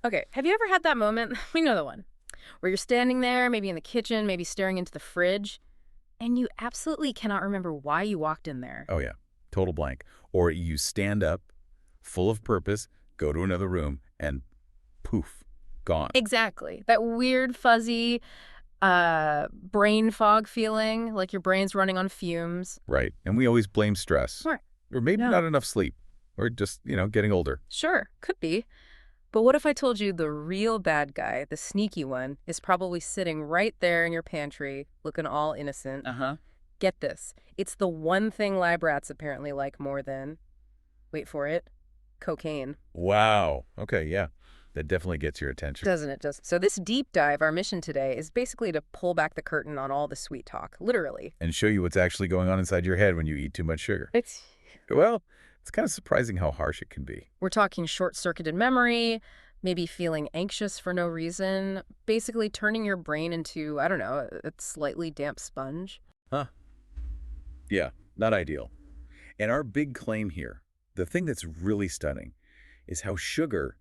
Okay, have you ever had that moment? We know the one. Where you're standing there, maybe in the kitchen, maybe staring into the fridge, and you absolutely cannot remember why you walked in there. Oh, yeah. Total blank. Or you stand up, full of purpose, go to another room, and poof, gone. Exactly. That weird, fuzzy, brain fog feeling, like your brain's running on fumes. Right. And we always blame stress. Right. Or maybe Yeah. not enough sleep. Or just, getting older. Sure, could be. But what if I told you the real bad guy, the sneaky one, is probably sitting right there in your pantry, looking all innocent? Uh-huh. Get this. It's the one thing lab rats apparently like more than, wait for it, cocaine. Wow. Okay, yeah. That definitely gets your attention. Doesn't it just? So this deep dive, our mission today, is basically to pull back the curtain on all the sweet talk, literally. And show you what's actually going on inside your head when you eat too much sugar. It's Well, it's kind of surprising how harsh it can be. We're talking short-circuited memory, maybe feeling anxious for no reason, basically turning your brain into, I don't know, a slightly damp sponge. Huh. Yeah, not ideal. And our big claim here, the thing that's really stunning, is how sugar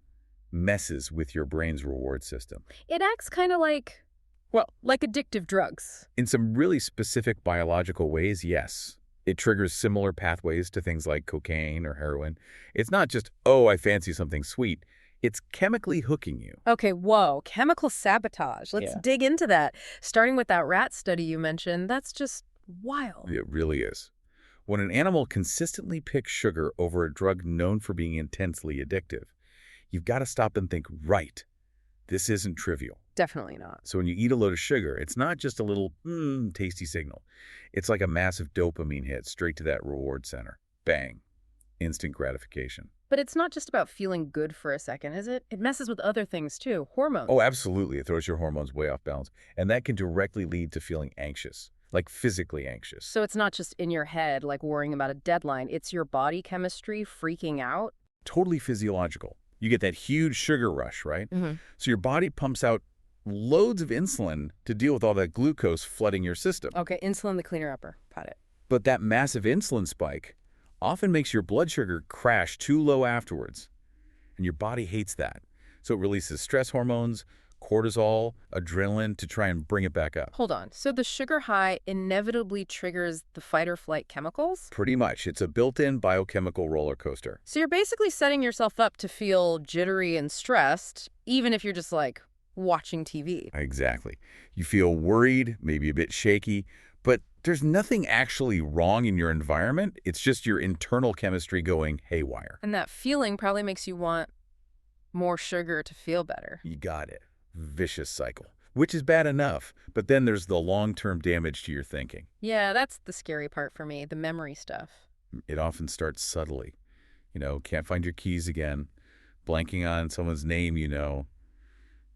messes with your brain's reward system. It acts kind of like, well, like addictive drugs. In some really specific biological ways, yes. It triggers similar pathways to things like cocaine or heroin. It's not just, oh, I fancy something sweet. It's chemically hooking you. Okay, whoa, chemical sabotage. Let's dig into that. Starting with that rat study you mentioned, that's just wild. It really is. When an animal consistently picks sugar over a drug known for being intensely addictive, you've got to stop and think, right, this isn't trivial. Definitely not. So when you eat a load of sugar, it's not just a little, tasty signal. It's like a massive dopamine hit straight to that reward center. Bang. Instant gratification. But it's not just about feeling good for a second, is it? It messes with other things too, hormones. Oh, absolutely. It throws your hormones way off balance. And that can directly lead to feeling anxious, like physically anxious. So it's not just in your head, like worrying about a deadline. It's your body chemistry freaking out. Totally physiological. You get that huge sugar rush, right? Mm-hmm. So your body pumps out loads of insulin to deal with all that glucose flooding your system. Okay, insulin the cleaner upper. Got it. But that massive insulin spike often makes your blood sugar crash too low afterwards. And your body hates that. So it releases stress hormones, cortisol, adrenaline to try and bring it back up. Hold on. So the sugar high inevitably triggers the fight or flight chemicals? Pretty much. It's a built-in biochemical roller coaster. So you're basically setting yourself up to feel jittery and stressed, even if you're just like watching TV. Exactly. You feel worried, maybe a bit shaky, but there's nothing actually wrong in your environment. It's just your internal chemistry going haywire. And that feeling probably makes you want more sugar to feel better. You got it. Vicious cycle, which is bad enough, but then there's the long-term damage to your thinking. Yeah, that's the scary part for me, the memory stuff. It often starts subtly. Can't find your keys again, blanking on someone's name,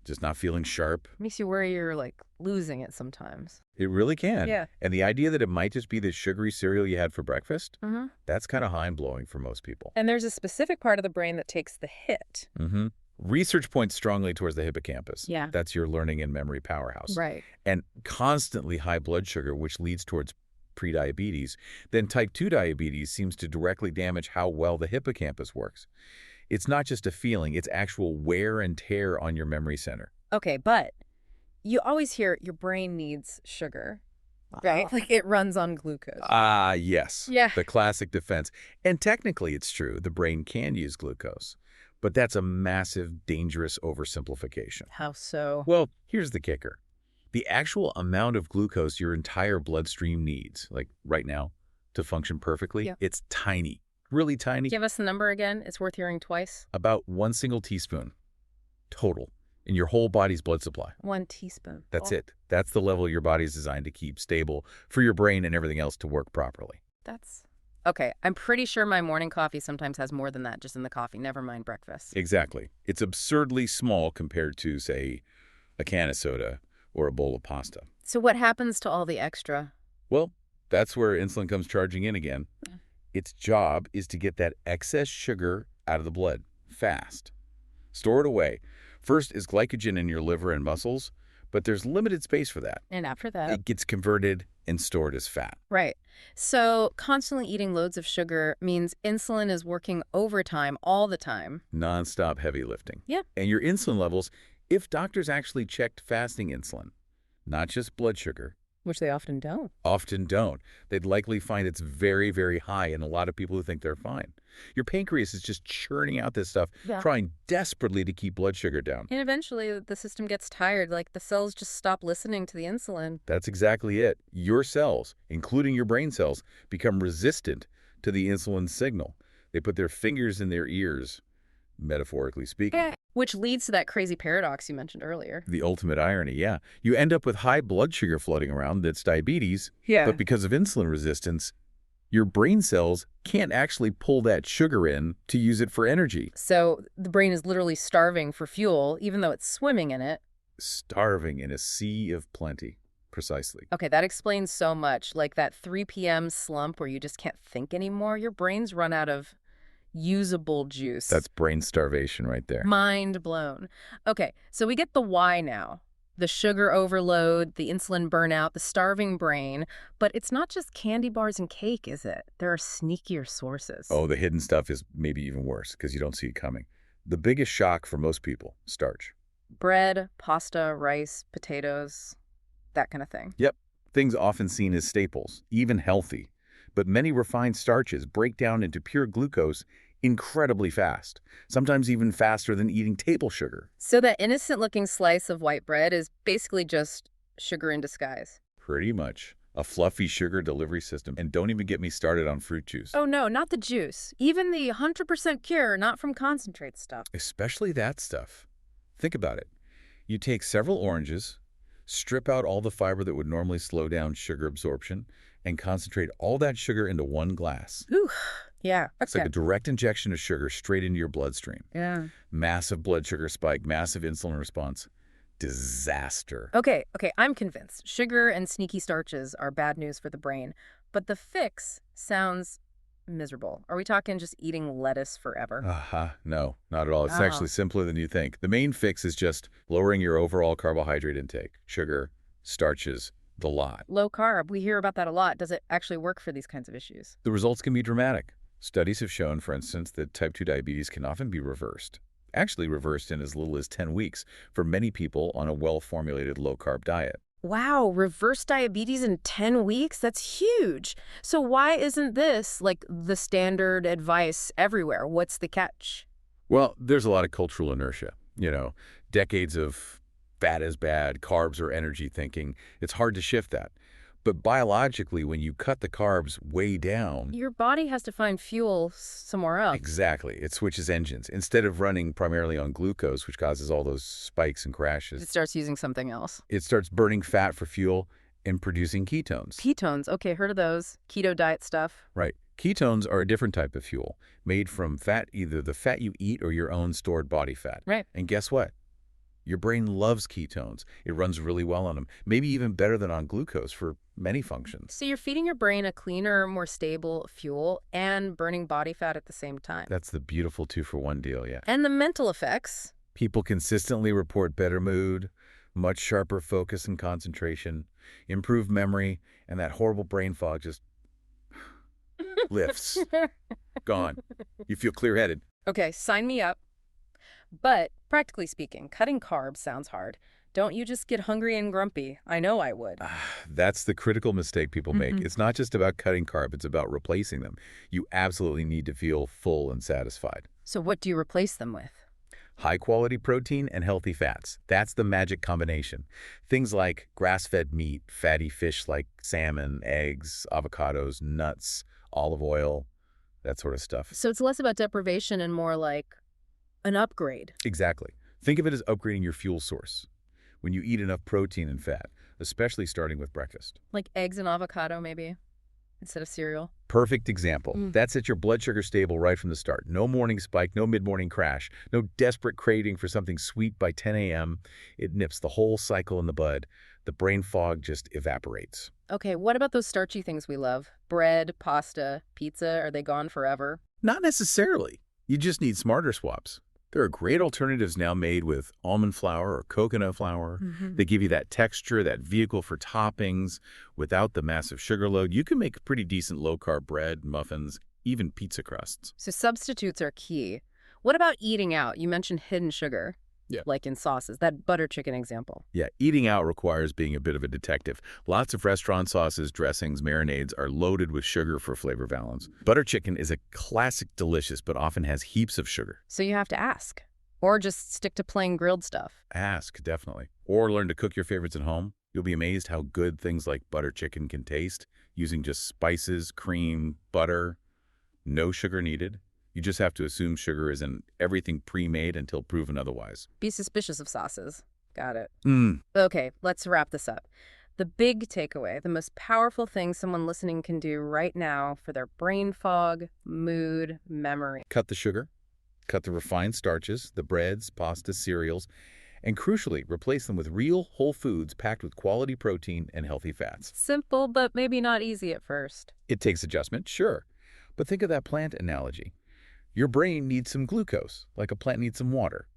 just not feeling sharp. Makes you worry you're like losing it sometimes. It really can. Yeah. And the idea that it might just be the sugary cereal you had for breakfast, Mm-hmm. that's kind of mind-blowing for most people. And there's a specific part of the brain that takes the hit. Mm-hmm. Research points strongly towards the hippocampus. Yeah. That's your learning and memory powerhouse. Right. And constantly high blood sugar, which leads towards prediabetes. Then type 2 diabetes seems to directly damage how well the hippocampus works. It's not just a feeling, it's actual wear and tear on your memory center. Okay, but you always hear your brain needs sugar, right? Like it runs on glucose. Ah, yes. Yeah. The classic defense. And technically it's true, the brain can use glucose. But that's a massive, dangerous oversimplification. How so? Well, here's the kicker. The actual amount of glucose your entire bloodstream needs, like right now, to function perfectly, it's tiny. Really tiny. Give us the number again. It's worth hearing twice. About 1 single teaspoon total in your whole body's blood supply. 1 teaspoon. That's it. That's the level your body's designed to keep stable for your brain and everything else to work properly. That's... Okay, I'm pretty sure my morning coffee sometimes has more than that just in the coffee, never mind breakfast. Exactly. It's absurdly small compared to, say, a can of soda or a bowl of pasta. So what happens to all the extra? Well, that's where insulin comes charging in again. Its job is to get that excess sugar out of the blood fast. Store it away. First is glycogen in your liver and muscles, But there's limited space for that. And after that? It gets converted and stored as fat. Right. So constantly eating loads of sugar means insulin is working overtime all the time. Nonstop heavy lifting. Yeah. And your insulin levels, if doctors actually checked fasting insulin, not just blood sugar, Which they often don't. often don't, they'd likely find it's very, very high in a lot of people who think they're fine. Your pancreas is just churning out this stuff, Yeah. trying desperately to keep blood sugar down. And eventually the system gets tired, like the cells just stop listening to the insulin. That's exactly it. Your cells, including your brain cells, become resistant to the insulin signal. They put their fingers in their ears, metaphorically speaking. Which leads to that crazy paradox you mentioned earlier. The ultimate irony, yeah. You end up with high blood sugar floating around that's diabetes, Yeah. but because of insulin resistance, your brain cells can't actually pull that sugar in to use it for energy. So the brain is literally starving for fuel, even though it's swimming in it. Starving in a sea of plenty. Precisely. Okay, that explains so much. Like that 3 p.m. slump where you just can't think anymore. Your brain's run out of usable juice. That's brain starvation right there. Mind blown. Okay, so we get the why now. The sugar overload, the insulin burnout, the starving brain. But it's not just candy bars and cake, is it? There are sneakier sources. Oh, the hidden stuff is maybe even worse because you don't see it coming. The biggest shock for most people, starch. Bread, pasta, rice, potatoes, that kind of thing. Yep, things often seen as staples, even healthy. But many refined starches break down into pure glucose incredibly fast, sometimes even faster than eating table sugar. So that innocent-looking slice of white bread is basically just sugar in disguise. Pretty much. A fluffy sugar delivery system. And don't even get me started on fruit juice. Oh no, not the juice. Even the 100% pure, not from concentrate stuff. Especially that stuff. Think about it. You take several oranges, strip out all the fiber that would normally slow down sugar absorption, and concentrate all that sugar into one glass. Ooh, yeah. It's like a direct injection of sugar straight into your bloodstream. Yeah. Massive blood sugar spike, massive insulin response. Disaster. Okay, I'm convinced. Sugar and sneaky starches are bad news for the brain. But the fix sounds miserable. Are we talking just eating lettuce forever? No, not at all. It's Oh. actually simpler than you think. The main fix is just lowering your overall carbohydrate intake. Sugar, starches, the lot. Low carb, we hear about that a lot. Does it actually work for these kinds of issues? The results can be dramatic. Studies have shown, for instance, that type 2 diabetes can often be reversed. Actually reversed in as little as 10 weeks for many people on a well-formulated low-carb diet. Wow, reverse diabetes in 10 weeks? That's huge. So why isn't this like the standard advice everywhere? What's the catch? Well, there's a lot of cultural inertia. Decades of fat is bad, carbs are energy thinking. It's hard to shift that. But biologically, when you cut the carbs way down, Your body has to find fuel somewhere else. exactly, it switches engines. Instead of running primarily on glucose, which causes all those spikes and It crashes, starts using something else. it starts burning fat for fuel and producing ketones. Ketones, okay, heard of those. Keto diet stuff. Right. Ketones are a different type of fuel, made from fat, either the fat you eat or your own stored body fat. Right. And guess what? Your brain loves ketones. It runs really well on them, maybe even better than on glucose for many functions. So you're feeding your brain a cleaner, more stable fuel and burning body fat at the same time. That's the beautiful 2-for-1 deal, yeah. And the mental effects. People consistently report better mood, much sharper focus and concentration, improved memory, and that horrible brain fog just lifts. Gone. You feel clear-headed. Okay, sign me up. But practically speaking, cutting carbs sounds hard. Don't you just get hungry and grumpy? I know I would. That's the critical mistake people make. Mhm. It's not just about cutting carb, it's about replacing them. You absolutely need to feel full and satisfied. So what do you replace them with? High-quality protein and healthy fats. That's the magic combination. Things like grass-fed meat, fatty fish like salmon, eggs, avocados, nuts, olive oil, that sort of stuff. So it's less about deprivation and more like an upgrade. Exactly. Think of it as upgrading your fuel source. When you eat enough protein and fat, especially starting with breakfast. Like eggs and avocado, maybe, instead of cereal. Perfect example. Mm. That's at your blood sugar stable right from the start. No morning spike, no mid-morning crash, no desperate craving for something sweet by 10 a.m. It nips the whole cycle in the bud. The brain fog just evaporates. Okay, what about those starchy things we love? Bread, pasta, pizza, are they gone forever? Not necessarily. You just need smarter swaps. There are great alternatives now made with almond flour or coconut flour. Hmm. They give you that texture, that vehicle for toppings without the massive sugar load. You can make pretty decent low-carb bread, muffins, even pizza crusts. So substitutes are key. What about eating out? You mentioned hidden sugar, Yeah. like in sauces, that butter chicken example. Yeah, eating out requires being a bit of a detective. Lots of restaurant sauces, dressings, marinades are loaded with sugar for flavor balance. Butter chicken is a classic delicious, but often has heaps of sugar. So you have to ask. Or just stick to plain grilled stuff. Ask, definitely. Or learn to cook your favorites at home. You'll be amazed how good things like butter chicken can taste using just spices, cream, butter, no sugar needed. You just have to assume sugar is in everything pre-made until proven otherwise. Be suspicious of sauces. Got it. Mm. Okay, let's wrap this up. The big takeaway, the most powerful thing someone listening can do right now for their brain fog, mood, memory. Cut the sugar, cut the refined starches, the breads, pastas, cereals, and crucially, replace them with real whole foods packed with quality protein and healthy fats. Simple, but maybe not easy at first. It takes adjustment, sure, but think of that plant analogy. Your brain needs some glucose, like a plant needs some water.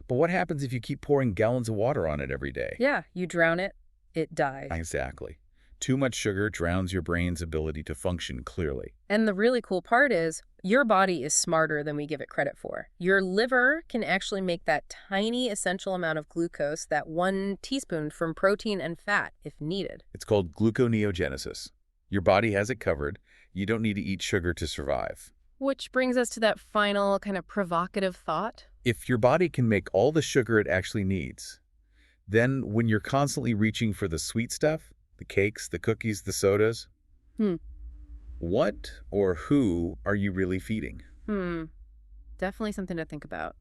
But what happens if you keep pouring gallons of water on it every day? Yeah, you drown it, it dies. Exactly. Too much sugar drowns your brain's ability to function clearly. And the really cool part is, your body is smarter than we give it credit for. Your liver can actually make that tiny essential amount of glucose, that 1 teaspoon from protein and fat, if needed. It's called gluconeogenesis. Your body has it covered. You don't need to eat sugar to survive. Which brings us to that final kind of provocative thought. If your body can make all the sugar it actually needs, then when you're constantly reaching for the sweet stuff, the cakes, the cookies, the sodas, Hmm. what or who are you really feeding? Definitely something to think about.